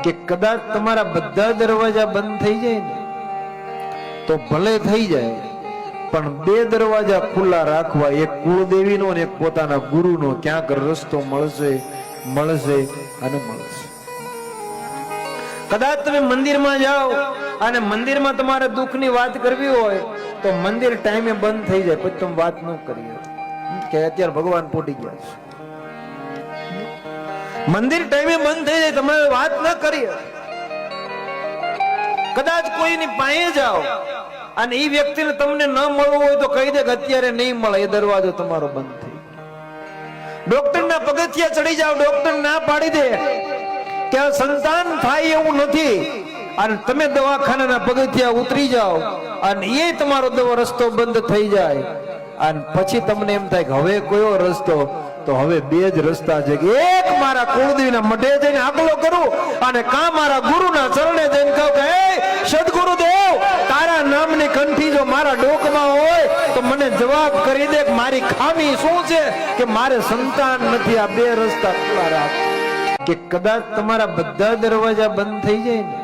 કે કદાચ તમારા બધા દરવાજા બંધ થઈ જાય ને તો ભલે થઈ જાય, પણ બે દરવાજા ખુલ્લા રાખવા, એક કુળદેવીનો અને એક પોતાના ગુરુનો. ક્યાંક રસ્તો મળશે મળશે અને મળશે. કદાચ તમે મંદિરમાં જાઓ અને મંદિરમાં તમારે દુઃખની વાત કરવી હોય તો મંદિર ટાઈમે બંધ થઈ જાય, પછી તમે વાત ન કરી કે અત્યારે ભગવાન પોટી ગયા છે. મંદિર ટાઈમે બંધ થઈ જાય, તમે વાત ન કરી. કદાચ કોઈની પાસે જાઓ અને એ વ્યક્તિને તમને ન મળવું હોય તો કહી દે કે અત્યારે નહીં મળે, એ દરવાજો તમારો બંધ થઈ. ડોક્ટરના પગથિયા ચડી જાઓ, ડોક્ટર ના પાડી દે કે આ સંતાન થાય એવું નથી, અને તમે દવાખાનાના પગથિયા ઉતરી જાઓ અને એ તમારો રસ્તો બંધ થઈ જાય, અને પછી તમને એમ થાય કે હવે કયો રસ્તો? તો હવે બે જ રસ્તા છે, કે એક મારા કુળદેવીના મઢે જઈને આગલો કરું, અને કા મારા ગુરુના ચરણે જઈને કહું કે હે સદગુરુદેવ, તારા નામની કંઠી જો મારા ડોકમાં હોય તો મને જવાબ કરી દે કે મારી ખામી શું છે કે મારે સંતાન નથી. આ બે રસ્તા ખુલ્લા રાખ. કે કદાચ તમારા બધા દરવાજા બંધ થઈ જાય ને